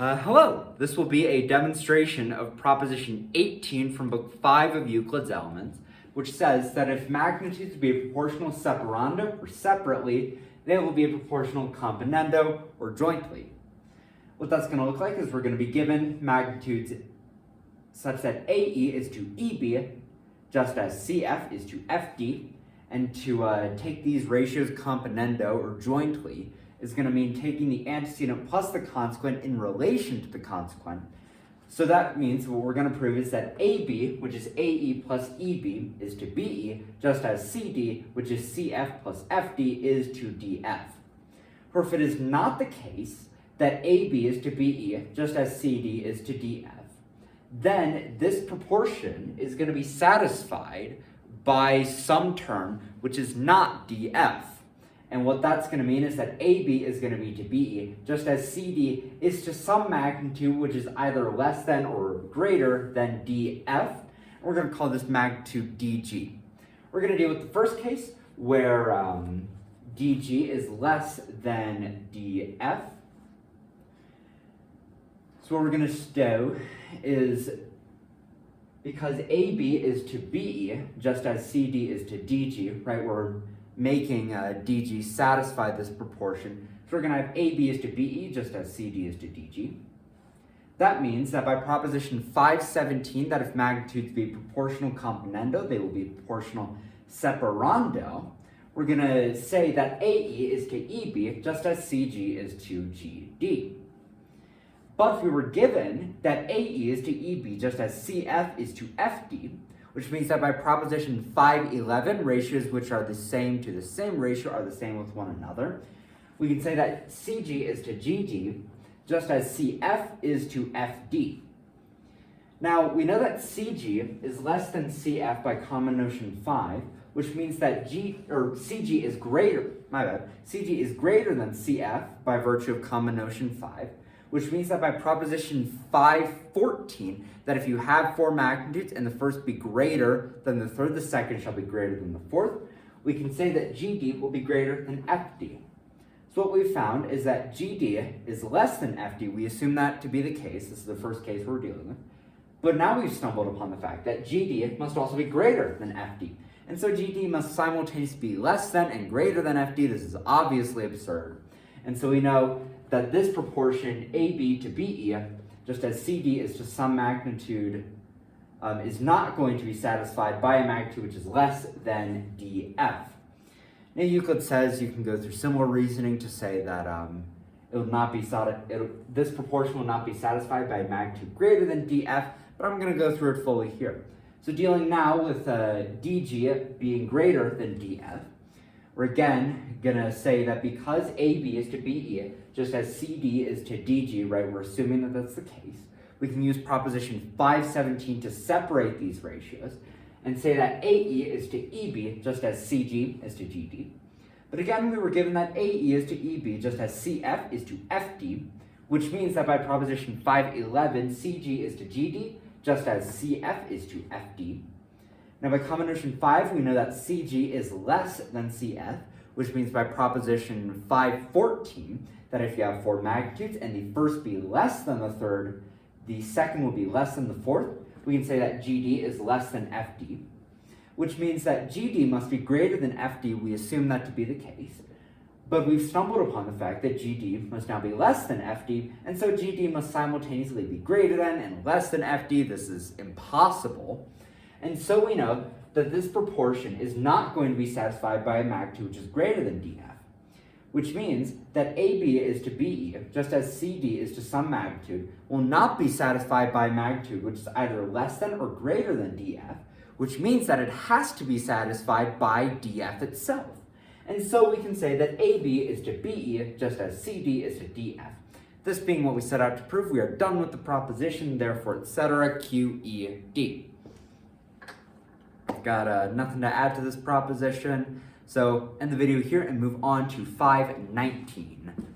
Hello, this will be a demonstration of proposition 18 from book 5 of Euclid's Elements, which says that if magnitudes be a proportional separando or separately, they will be a proportional componendo or jointly. What that's going to look like is we're going to be given magnitudes such that AE is to EB, just as CF is to FD, and to take these ratios componendo or jointly is going to mean taking the antecedent plus the consequent in relation to the consequent. So that means what we're going to prove is that AB, which is AE plus EB, is to BE, just as CD, which is CF plus FD, is to DF. Or if it is not the case that AB is to BE, just as CD is to DF, then this proportion is going to be satisfied by some term which is not DF. And what that's going to mean is that AB is going to be to BE, just as CD is to some magnitude which is either less than or greater than DF. And we're going to call this magnitude DG. We're going to deal with the first case where DG is less than DF. So what we're going to do is, because AB is to BE, just as CD is to DG, right, we're making DG satisfy this proportion. So we're going to have AB is to BE, just as CD is to DG. That means that by proposition 517, that if magnitudes be proportional componendo, they will be proportional separando. We're going to say that AE is to EB, just as CG is to GD. But if we were given that AE is to EB, just as CF is to FD, which means that by proposition 511, ratios which are the same to the same ratio are the same with one another, we can say that CG is to GD, just as CF is to FD. Now, we know that CG is less than CF by common notion 5, which means that CG is greater than CF by virtue of common notion 5, which means that by proposition 514, that if you have four magnitudes and the first be greater than the third, the second shall be greater than the fourth, we can say that GD will be greater than FD. So what we've found is that GD is less than FD. We assume that to be the case. This is the first case we're dealing with. But now we've stumbled upon the fact that GD must also be greater than FD. And so GD must simultaneously be less than and greater than FD. This is obviously absurd. And so we know that this proportion AB to BE, just as CD is to some magnitude, is not going to be satisfied by a magnitude which is less than DF. Now Euclid says you can go through similar reasoning to say that this proportion will not be satisfied by a magnitude greater than DF, but I'm going to go through it fully here. So dealing now with DG being greater than DF, we're again going to say that because AB is to BE, just as CD is to DG, right, we're assuming that that's the case, we can use proposition 517 to separate these ratios and say that AE is to EB, just as CG is to GD. But again, we were given that AE is to EB, just as CF is to FD, which means that by proposition 511, CG is to GD, just as CF is to FD. Now by common notion 5, we know that CG is less than CF, which means by proposition 514, that if you have four magnitudes and the first be less than the third, the second will be less than the fourth, we can say that GD is less than FD, which means that GD must be greater than FD. We assume that to be the case, but we've stumbled upon the fact that GD must now be less than FD, and so GD must simultaneously be greater than and less than FD. This is impossible. And so we know that this proportion is not going to be satisfied by a magnitude which is greater than DF, which means that AB is to BE, just as CD is to some magnitude, will not be satisfied by a magnitude which is either less than or greater than DF, which means that it has to be satisfied by DF itself. And so we can say that AB is to BE, just as CD is to DF. This being what we set out to prove, we are done with the proposition, therefore, etc., QED. Got nothing to add to this proposition, so end the video here and move on to 519.